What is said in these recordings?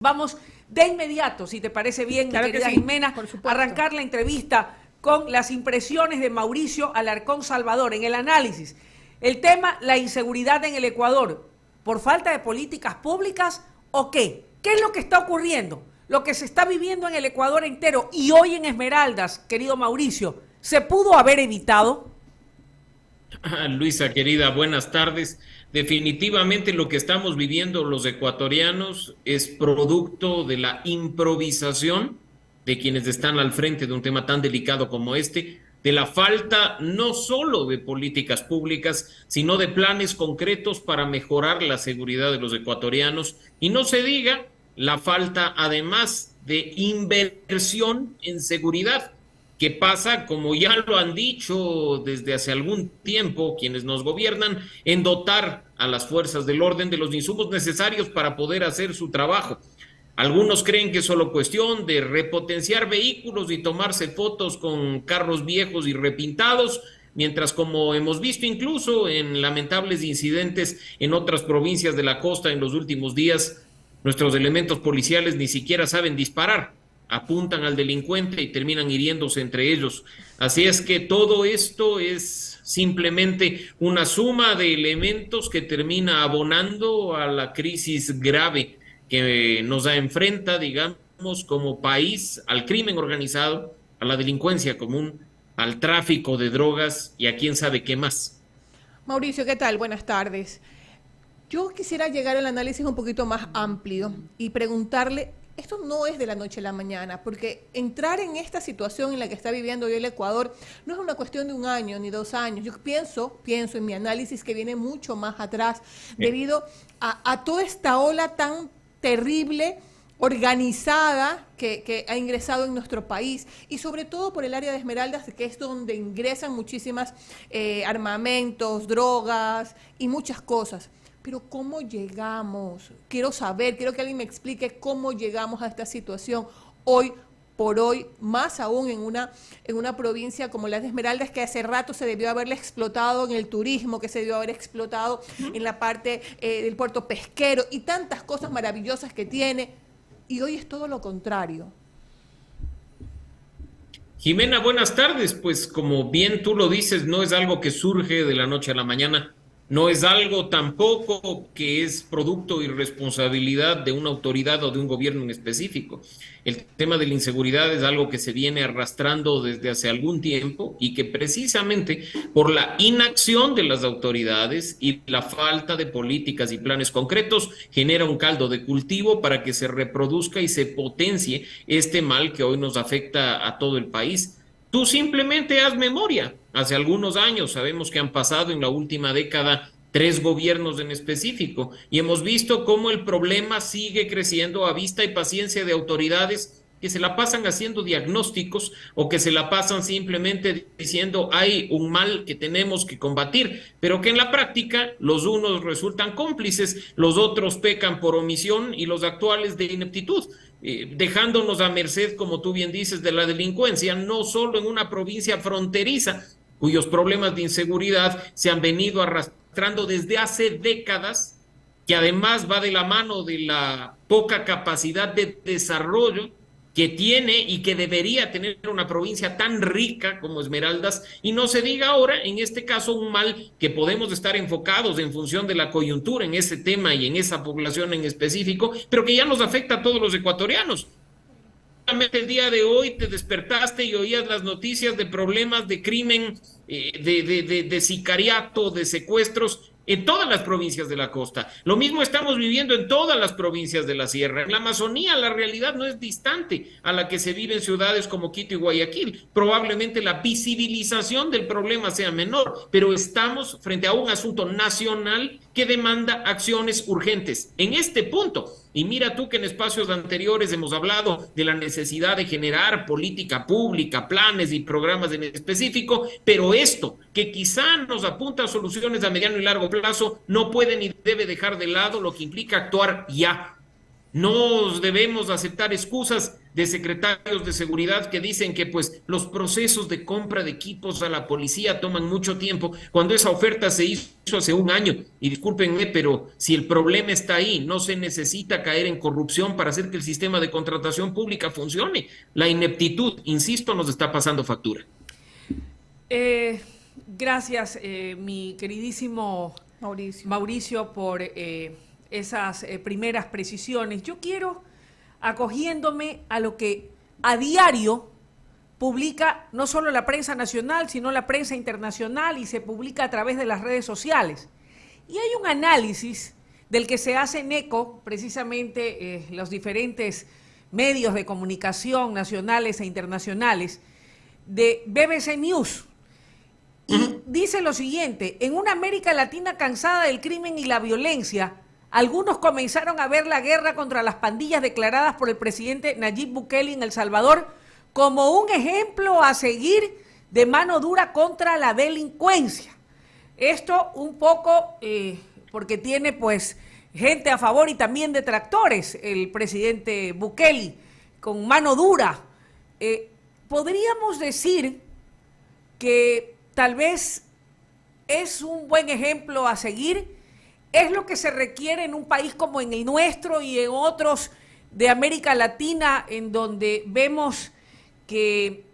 Vamos de inmediato, si te parece bien, Claro mi querida que sí, Jimena, por supuesto. arrancar la entrevista con las impresiones de Mauricio Alarcón Salvador en el análisis. El tema, la inseguridad en el Ecuador, ¿por falta de políticas públicas o qué? ¿Qué es lo que está ocurriendo? Lo que se está viviendo en el Ecuador entero y hoy en Esmeraldas, querido Mauricio, ¿se pudo haber evitado? Luisa, querida, buenas tardes. Definitivamente lo que estamos viviendo los ecuatorianos es producto de la improvisación de quienes están al frente de un tema tan delicado como este, de la falta no solo de políticas públicas, sino de planes concretos para mejorar la seguridad de los ecuatorianos. Y no se diga la falta, además, de inversión en seguridad, que pasa, como ya lo han dicho desde hace algún tiempo quienes nos gobiernan, en dotar a las fuerzas del orden de los insumos necesarios para poder hacer su trabajo. Algunos creen que es solo cuestión de repotenciar vehículos y tomarse fotos con carros viejos y repintados, mientras, como hemos visto incluso en lamentables incidentes en otras provincias de la costa en los últimos días, nuestros elementos policiales ni siquiera saben disparar, apuntan al delincuente y terminan hiriéndose entre ellos. Así es que todo esto es simplemente una suma de elementos que termina abonando a la crisis grave que nos enfrenta, digamos, como país, al crimen organizado, a la delincuencia común, al tráfico de drogas y a quién sabe qué más. Mauricio, ¿qué tal? Buenas tardes. Yo quisiera llegar al análisis un poquito más amplio y preguntarle, esto no es de la noche a la mañana, porque entrar en esta situación en la que está viviendo hoy el Ecuador no es una cuestión de un año ni 2 años. Yo pienso en mi análisis que viene mucho más atrás, debido a toda esta ola tan terrible, organizada, que ha ingresado en nuestro país, y sobre todo por el área de Esmeraldas, que es donde ingresan muchísimas armamentos, drogas y muchas cosas. Pero ¿cómo llegamos? Quiero saber, quiero que alguien me explique cómo llegamos a esta situación hoy por hoy, más aún en una provincia como la de Esmeraldas, que hace rato se debió haberle explotado en el turismo, que se debió haber explotado en la parte del puerto pesquero y tantas cosas maravillosas que tiene, y hoy es todo lo contrario. Jimena, buenas tardes. Pues como bien tú lo dices, no es algo que surge de la noche a la mañana. No es algo tampoco que es producto y responsabilidad de una autoridad o de un gobierno en específico. El tema de la inseguridad es algo que se viene arrastrando desde hace algún tiempo y que precisamente por la inacción de las autoridades y la falta de políticas y planes concretos genera un caldo de cultivo para que se reproduzca y se potencie este mal que hoy nos afecta a todo el país. Tú simplemente haz memoria. Hace algunos años sabemos que han pasado en la última década 3 gobiernos en específico y hemos visto cómo el problema sigue creciendo a vista y paciencia de autoridades que se la pasan haciendo diagnósticos o que se la pasan simplemente diciendo hay un mal que tenemos que combatir, pero que en la práctica los unos resultan cómplices, los otros pecan por omisión y los actuales de ineptitud, dejándonos a merced, como tú bien dices, de la delincuencia, no solo en una provincia fronteriza, cuyos problemas de inseguridad se han venido arrastrando desde hace décadas, que además va de la mano de la poca capacidad de desarrollo que tiene y que debería tener una provincia tan rica como Esmeraldas, y no se diga ahora, en este caso, un mal que podemos estar enfocados en función de la coyuntura en ese tema y en esa población en específico, pero que ya nos afecta a todos los ecuatorianos. El día de hoy te despertaste y oías las noticias de problemas de crimen, de sicariato, de secuestros en todas las provincias de la costa. Lo mismo estamos viviendo en todas las provincias de la sierra. En la Amazonía la realidad no es distante a la que se vive en ciudades como Quito y Guayaquil. Probablemente la visibilización del problema sea menor, pero estamos frente a un asunto nacional que demanda acciones urgentes. En este punto, y mira tú que en espacios anteriores hemos hablado de la necesidad de generar política pública, planes y programas en específico, pero esto, que quizá nos apunta a soluciones a mediano y largo plazo, no puede ni debe dejar de lado lo que implica actuar ya. No debemos aceptar excusas de secretarios de seguridad que dicen que pues los procesos de compra de equipos a la policía toman mucho tiempo, cuando esa oferta se hizo hace un año. Y discúlpenme, pero si el problema está ahí, no se necesita caer en corrupción para hacer que el sistema de contratación pública funcione. La ineptitud, insisto, nos está pasando factura. Gracias, mi queridísimo Mauricio, por esas primeras precisiones. Yo quiero, acogiéndome a lo que a diario publica no solo la prensa nacional, sino la prensa internacional, y se publica a través de las redes sociales. Y hay un análisis del que se hacen eco precisamente los diferentes medios de comunicación nacionales e internacionales de BBC News. Y dice lo siguiente: en una América Latina cansada del crimen y la violencia, algunos comenzaron a ver la guerra contra las pandillas declaradas por el presidente Nayib Bukele en El Salvador como un ejemplo a seguir de mano dura contra la delincuencia. Esto un poco porque tiene pues gente a favor y también detractores, el presidente Bukele, con mano dura. Podríamos decir que tal vez es un buen ejemplo a seguir, es lo que se requiere en un país como en el nuestro y en otros de América Latina, en donde vemos que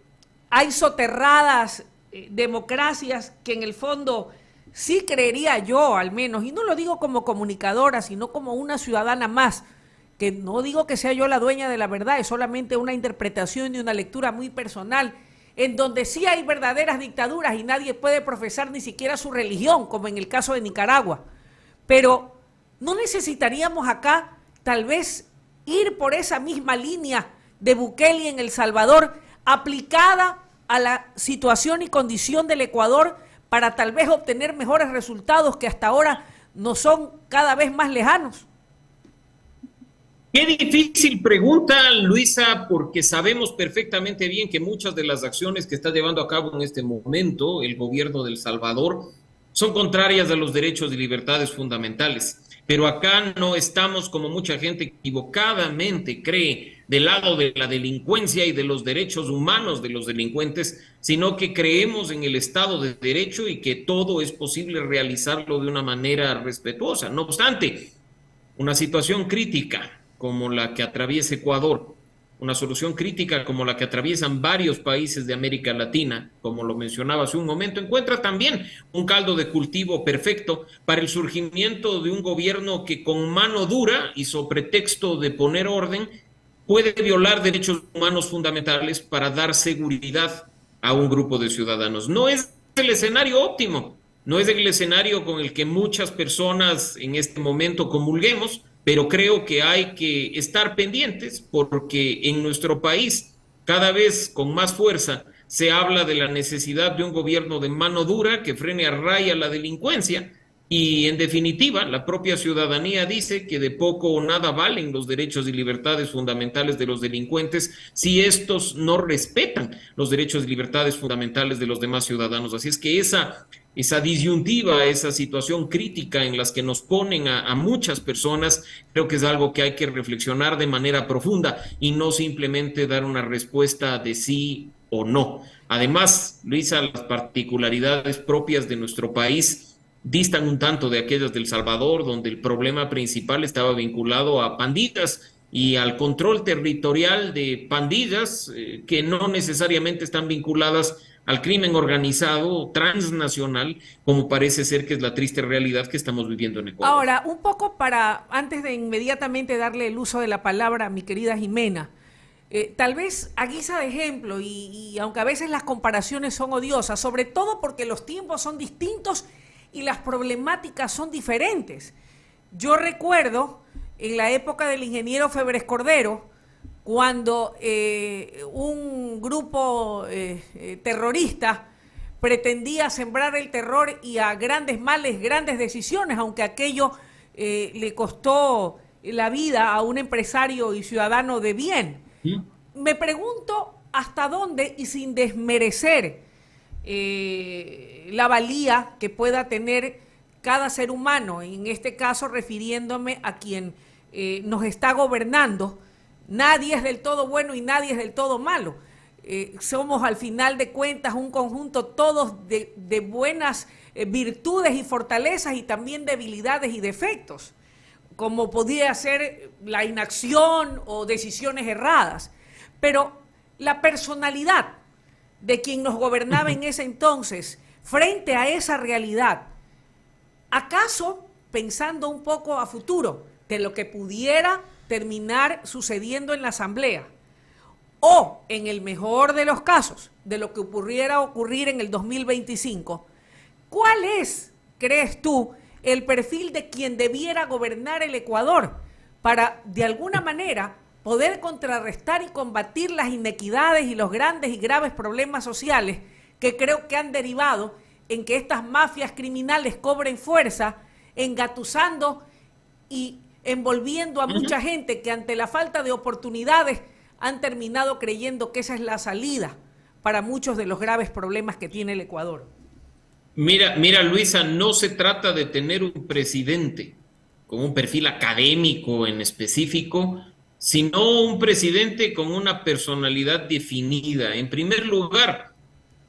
hay soterradas democracias que en el fondo sí creería yo, al menos, y no lo digo como comunicadora, sino como una ciudadana más, que no digo que sea yo la dueña de la verdad, es solamente una interpretación y una lectura muy personal, en donde sí hay verdaderas dictaduras y nadie puede profesar ni siquiera su religión, como en el caso de Nicaragua. Pero no necesitaríamos acá tal vez ir por esa misma línea de Bukele en El Salvador, aplicada a la situación y condición del Ecuador, para tal vez obtener mejores resultados que hasta ahora nos son cada vez más lejanos. Qué difícil pregunta, Luisa, porque sabemos perfectamente bien que muchas de las acciones que está llevando a cabo en este momento el gobierno de El Salvador son contrarias a los derechos y libertades fundamentales. Pero acá no estamos, como mucha gente equivocadamente cree, del lado de la delincuencia y de los derechos humanos de los delincuentes, sino que creemos en el Estado de Derecho y que todo es posible realizarlo de una manera respetuosa. No obstante, una situación crítica como la que atraviesa Ecuador, una solución crítica como la que atraviesan varios países de América Latina, como lo mencionaba hace un momento, encuentra también un caldo de cultivo perfecto para el surgimiento de un gobierno que con mano dura y sobre pretexto de poner orden puede violar derechos humanos fundamentales para dar seguridad a un grupo de ciudadanos. No es el escenario óptimo, no es el escenario con el que muchas personas en este momento comulguemos, pero creo que hay que estar pendientes porque en nuestro país cada vez con más fuerza se habla de la necesidad de un gobierno de mano dura que frene a raya la delincuencia y en definitiva la propia ciudadanía dice que de poco o nada valen los derechos y libertades fundamentales de los delincuentes si estos no respetan los derechos y libertades fundamentales de los demás ciudadanos. Así es que esa disyuntiva, esa situación crítica en las que nos ponen a muchas personas, creo que es algo que hay que reflexionar de manera profunda y no simplemente dar una respuesta de sí o no. Además, Luisa, las particularidades propias de nuestro país distan un tanto de aquellas del Salvador, donde el problema principal estaba vinculado a pandillas y al control territorial de pandillas que no necesariamente están vinculadas al crimen organizado transnacional, como parece ser que es la triste realidad que estamos viviendo en Ecuador. Ahora, un poco para, antes de inmediatamente darle el uso de la palabra a mi querida Jimena, tal vez a guisa de ejemplo, y aunque a veces las comparaciones son odiosas, sobre todo porque los tiempos son distintos y las problemáticas son diferentes. Yo recuerdo en la época del ingeniero Febres Cordero, cuando un grupo terrorista pretendía sembrar el terror y a grandes males, grandes decisiones, aunque aquello le costó la vida a un empresario y ciudadano de bien. ¿Sí? Me pregunto hasta dónde, y sin desmerecer la valía que pueda tener cada ser humano, en este caso refiriéndome a quien nos está gobernando, Nadie es del todo bueno y nadie es del todo malo. Somos al final de cuentas un conjunto todos de buenas virtudes y fortalezas y también debilidades y defectos, como podía ser la inacción o decisiones erradas. Pero la personalidad de quien nos gobernaba en ese entonces, frente a esa realidad, ¿acaso pensando un poco a futuro de lo que pudiera terminar sucediendo en la Asamblea, o en el mejor de los casos, de lo que pudiera ocurrir en el 2025, cuál es, crees tú, el perfil de quien debiera gobernar el Ecuador para, de alguna manera, poder contrarrestar y combatir las inequidades y los grandes y graves problemas sociales que creo que han derivado en que estas mafias criminales cobren fuerza, engatusando y envolviendo a mucha gente que ante la falta de oportunidades han terminado creyendo que esa es la salida para muchos de los graves problemas que tiene el Ecuador? Mira, Luisa, no se trata de tener un presidente con un perfil académico en específico, sino un presidente con una personalidad definida. En primer lugar,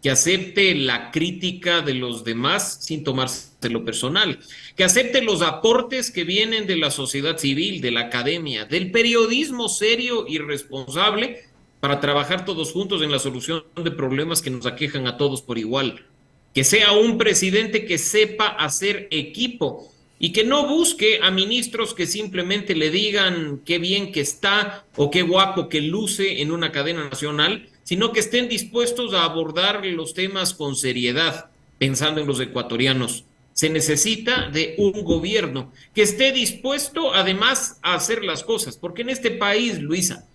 que acepte la crítica de los demás sin tomárselo personal, que acepte los aportes que vienen de la sociedad civil, de la academia, del periodismo serio y responsable para trabajar todos juntos en la solución de problemas que nos aquejan a todos por igual. Que sea un presidente que sepa hacer equipo y que no busque a ministros que simplemente le digan qué bien que está o qué guapo que luce en una cadena nacional, sino que estén dispuestos a abordar los temas con seriedad, pensando en los ecuatorianos. Se necesita de un gobierno que esté dispuesto además a hacer las cosas, porque en este país, Luisa,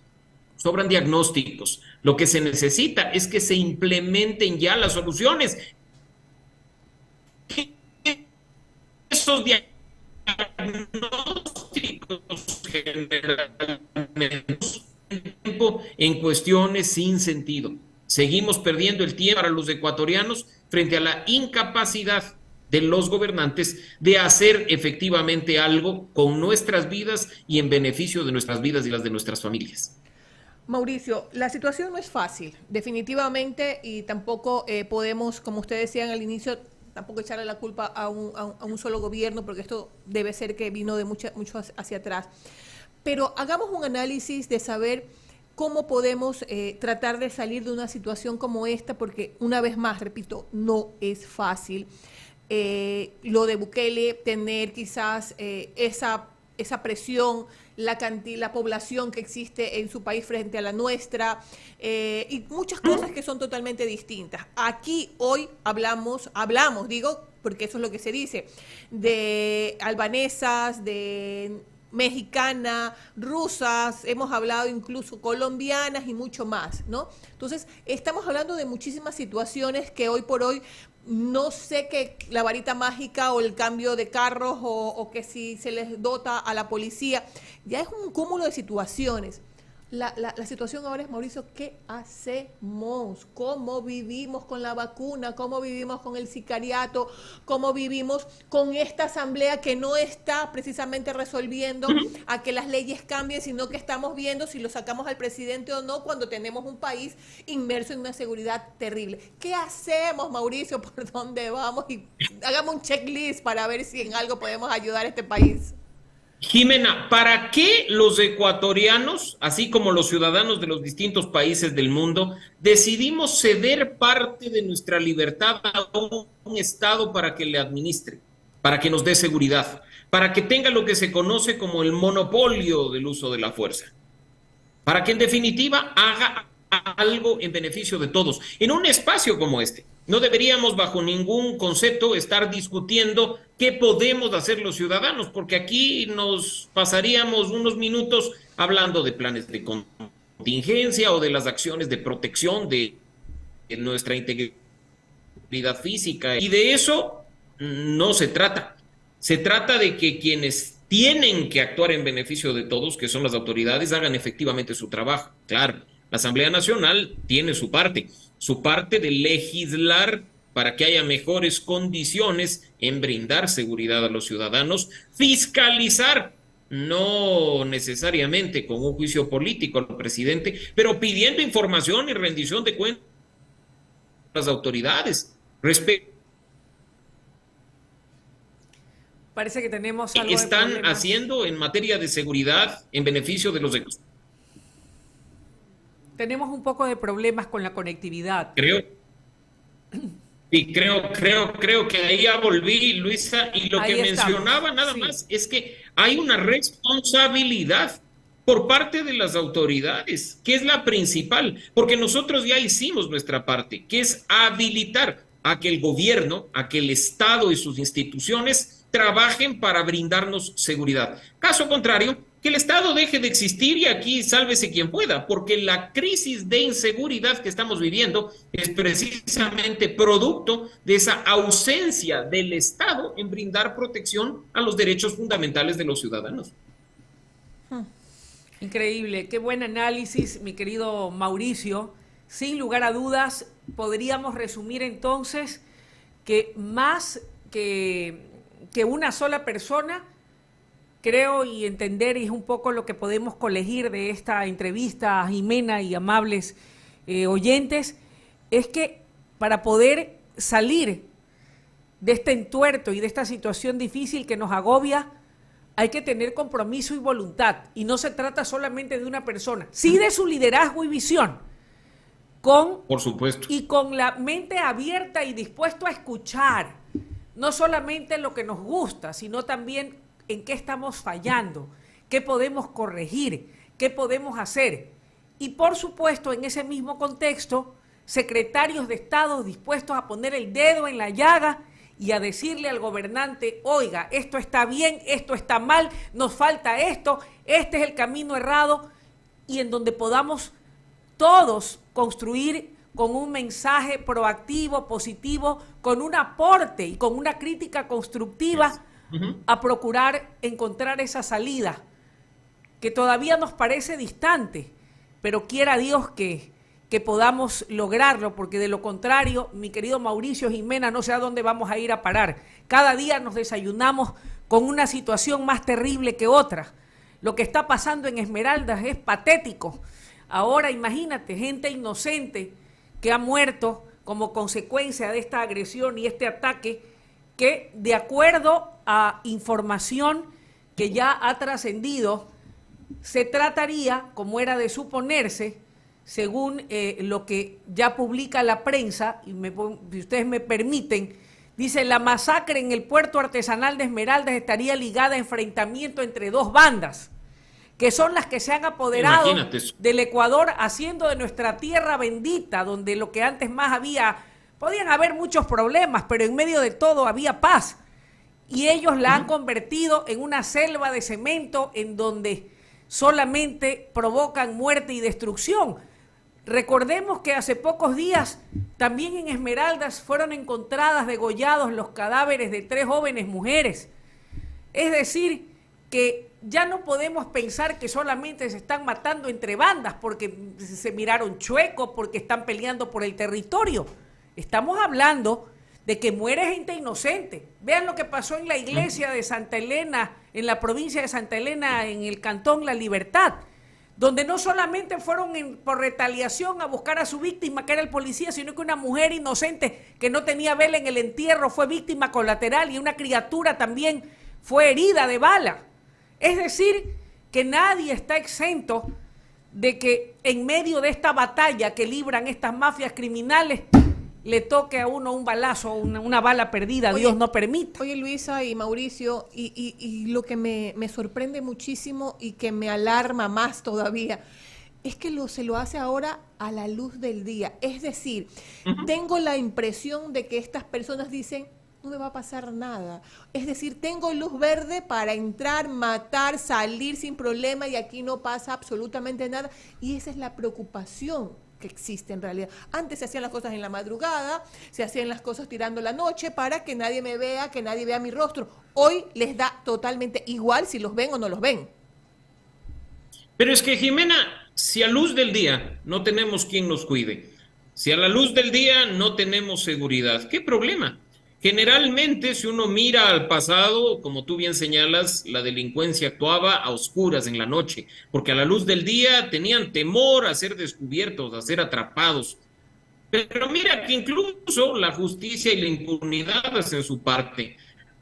sobran diagnósticos. Lo que se necesita es que se implementen ya las soluciones. Esos diagnósticos generalmente en cuestiones sin sentido. Seguimos perdiendo el tiempo para los ecuatorianos frente a la incapacidad de los gobernantes de hacer efectivamente algo con nuestras vidas y en beneficio de nuestras vidas y las de nuestras familias. Mauricio, la situación no es fácil, definitivamente, y tampoco podemos, como ustedes decían al inicio, tampoco echarle la culpa a un solo gobierno, porque esto debe ser que vino de mucho hacia atrás. Pero hagamos un análisis de saber cómo podemos tratar de salir de una situación como esta, porque una vez más, repito, no es fácil. Lo de Bukele, tener quizás esa presión, la población que existe en su país frente a la nuestra, y muchas cosas que son totalmente distintas. Aquí hoy hablamos, digo, porque eso es lo que se dice, de albanesas, de mexicana, rusas, hemos hablado incluso colombianas y mucho más, ¿no? Entonces, estamos hablando de muchísimas situaciones que hoy por hoy no sé que la varita mágica o el cambio de carros o que si se les dota a la policía, ya es un cúmulo de situaciones. La situación ahora es, Mauricio, ¿qué hacemos? ¿Cómo vivimos con la vacuna? ¿Cómo vivimos con el sicariato? ¿Cómo vivimos con esta asamblea que no está precisamente resolviendo a que las leyes cambien, sino que estamos viendo si lo sacamos al presidente o no cuando tenemos un país inmerso en una seguridad terrible? ¿Qué hacemos, Mauricio? ¿Por dónde vamos? Y hagamos un checklist para ver si en algo podemos ayudar a este país. Jimena, ¿para qué los ecuatorianos, así como los ciudadanos de los distintos países del mundo, decidimos ceder parte de nuestra libertad a un Estado para que le administre, para que nos dé seguridad, para que tenga lo que se conoce como el monopolio del uso de la fuerza? Para que en definitiva haga algo en beneficio de todos, en un espacio como este. No deberíamos bajo ningún concepto estar discutiendo qué podemos hacer los ciudadanos, porque aquí nos pasaríamos unos minutos hablando de planes de contingencia o de las acciones de protección de nuestra integridad física. Y de eso no se trata. Se trata de que quienes tienen que actuar en beneficio de todos, que son las autoridades, hagan efectivamente su trabajo. Claro, la Asamblea Nacional tiene su parte de legislar para que haya mejores condiciones en brindar seguridad a los ciudadanos, fiscalizar no necesariamente con un juicio político al presidente, pero pidiendo información y rendición de cuentas a las autoridades respecto Parece que tenemos a algo lo que de están problemas. haciendo en materia de seguridad en beneficio de los de... Tenemos un poco de problemas con la conectividad. Creo que ahí ya volví, Luisa, y lo Ahí que estamos. mencionaba nada Sí. más es que hay una responsabilidad por parte de las autoridades, que es la principal, porque nosotros ya hicimos nuestra parte, que es habilitar a que el gobierno, a que el Estado y sus instituciones trabajen para brindarnos seguridad. Caso contrario, que el Estado deje de existir y aquí sálvese quien pueda, porque la crisis de inseguridad que estamos viviendo es precisamente producto de esa ausencia del Estado en brindar protección a los derechos fundamentales de los ciudadanos. Increíble, qué buen análisis, mi querido Mauricio. Sin lugar a dudas, podríamos resumir entonces que más que una sola persona, creo y entender, y es un poco lo que podemos colegir de esta entrevista a Jimena y amables oyentes, es que para poder salir de este entuerto y de esta situación difícil que nos agobia, hay que tener compromiso y voluntad. Y no se trata solamente de una persona, sí de su liderazgo y visión, por supuesto, y con la mente abierta y dispuesto a escuchar, no solamente lo que nos gusta, sino también en qué estamos fallando, qué podemos corregir, qué podemos hacer. Y por supuesto, en ese mismo contexto, secretarios de Estado dispuestos a poner el dedo en la llaga y a decirle al gobernante, oiga, esto está bien, esto está mal, nos falta esto, este es el camino errado, y en donde podamos todos construir con un mensaje proactivo, positivo, con un aporte y con una crítica constructiva a procurar encontrar esa salida que todavía nos parece distante, pero quiera Dios que podamos lograrlo, porque de lo contrario, mi querido Mauricio, Jimena, no sé a dónde vamos a ir a parar. Cada día nos desayunamos con una situación más terrible que otra. Lo que está pasando en Esmeraldas es patético. Ahora imagínate, gente inocente que ha muerto como consecuencia de esta agresión y este ataque, que de acuerdo a información que ya ha trascendido, se trataría, como era de suponerse, según lo que ya publica la prensa, y si ustedes me permiten, dice: la masacre en el puerto artesanal de Esmeraldas estaría ligada a enfrentamiento entre dos bandas, que son las que se han apoderado del Ecuador, haciendo de nuestra tierra bendita, donde lo que antes más había, podían haber muchos problemas, pero en medio de todo había paz, y ellos la han convertido en una selva de cemento en donde solamente provocan muerte y destrucción. Recordemos que hace pocos días también en Esmeraldas fueron encontradas degollados los cadáveres de 3 jóvenes mujeres. Es decir, que ya no podemos pensar que solamente se están matando entre bandas porque se miraron chuecos, porque están peleando por el territorio. Estamos hablando de que muere gente inocente. Vean lo que pasó en la iglesia de Santa Elena, en la provincia de Santa Elena, en el cantón La Libertad, donde no solamente fueron por retaliación a buscar a su víctima, que era el policía, sino que una mujer inocente que no tenía vela en el entierro fue víctima colateral, y una criatura también fue herida de bala. Es decir, que nadie está exento de que en medio de esta batalla que libran estas mafias criminales le toque a uno un balazo, una bala perdida. Oye, Dios no permita. Oye, Luisa y Mauricio, y lo que me sorprende muchísimo y que me alarma más todavía, es que se lo hace ahora a la luz del día. Es decir, tengo la impresión de que estas personas dicen: no me va a pasar nada. Es decir, tengo luz verde para entrar, matar, salir sin problema, y aquí no pasa absolutamente nada. Y esa es la preocupación que existe en realidad. Antes se hacían las cosas en la madrugada, se hacían las cosas tirando la noche para que nadie me vea, que nadie vea mi rostro. Hoy les da totalmente igual si los ven o no los ven. Pero es que, Jimena, si a luz del día no tenemos quien nos cuide, si a la luz del día no tenemos seguridad, ¿qué problema? Generalmente, si uno mira al pasado, como tú bien señalas, la delincuencia actuaba a oscuras en la noche, porque a la luz del día tenían temor a ser descubiertos, a ser atrapados. Pero mira que incluso la justicia y la impunidad hacen su parte,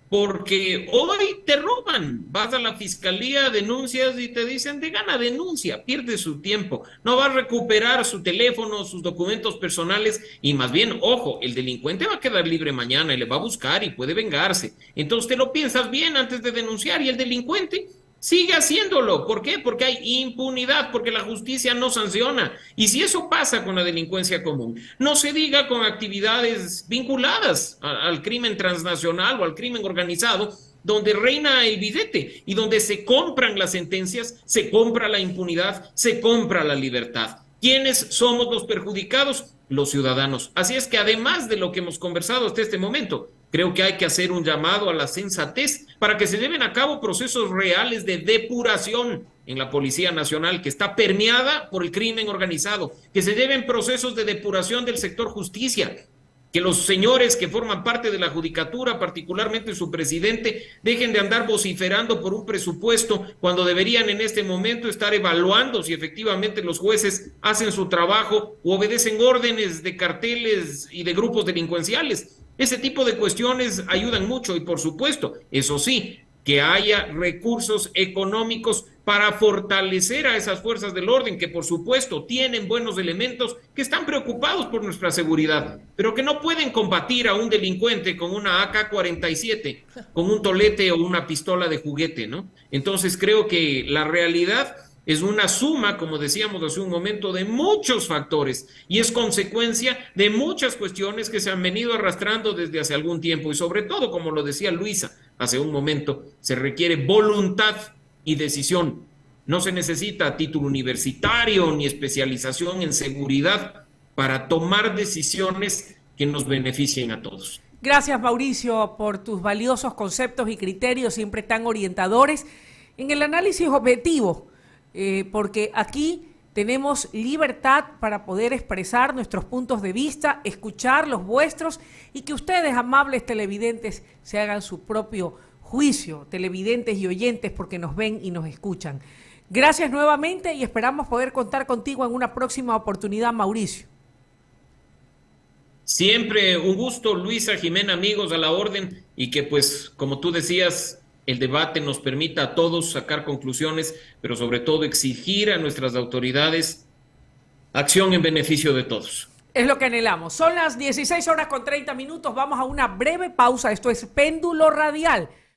porque hoy te roban, vas a la fiscalía, denuncias y te dicen de gana denuncia, pierde su tiempo, no va a recuperar su teléfono, sus documentos personales y más bien, ojo, el delincuente va a quedar libre mañana y le va a buscar y puede vengarse. Entonces te lo piensas bien antes de denunciar y el delincuente sigue haciéndolo. ¿Por qué? Porque hay impunidad, porque la justicia no sanciona. Y si eso pasa con la delincuencia común, no se diga con actividades vinculadas al crimen transnacional o al crimen organizado, donde reina el billete y donde se compran las sentencias, se compra la impunidad, se compra la libertad. ¿Quiénes somos los perjudicados? Los ciudadanos. Así es que además de lo que hemos conversado hasta este momento, creo que hay que hacer un llamado a la sensatez para que se lleven a cabo procesos reales de depuración en la Policía Nacional, que está permeada por el crimen organizado, que se lleven procesos de depuración del sector justicia, que los señores que forman parte de la judicatura, particularmente su presidente, dejen de andar vociferando por un presupuesto cuando deberían en este momento estar evaluando si efectivamente los jueces hacen su trabajo o obedecen órdenes de carteles y de grupos delincuenciales. Ese tipo de cuestiones ayudan mucho y, por supuesto, eso sí, que haya recursos económicos para fortalecer a esas fuerzas del orden que, por supuesto, tienen buenos elementos, que están preocupados por nuestra seguridad, pero que no pueden combatir a un delincuente con una AK-47, con un tolete o una pistola de juguete, ¿no? Entonces creo que la realidad es una suma, como decíamos hace un momento, de muchos factores y es consecuencia de muchas cuestiones que se han venido arrastrando desde hace algún tiempo y sobre todo, como lo decía Luisa hace un momento, se requiere voluntad y decisión. No se necesita título universitario ni especialización en seguridad para tomar decisiones que nos beneficien a todos. Gracias, Mauricio, por tus valiosos conceptos y criterios, siempre tan orientadores en el análisis objetivo. Porque aquí tenemos libertad para poder expresar nuestros puntos de vista, escuchar los vuestros y que ustedes, amables televidentes, se hagan su propio juicio, televidentes y oyentes, porque nos ven y nos escuchan. Gracias nuevamente y esperamos poder contar contigo en una próxima oportunidad, Mauricio. Siempre un gusto, Luisa, Jimena, amigos, a la orden y que pues, como tú decías, el debate nos permita a todos sacar conclusiones, pero sobre todo exigir a nuestras autoridades acción en beneficio de todos. Es lo que anhelamos. Son las 16:30. Vamos a una breve pausa. Esto es Péndulo Radial.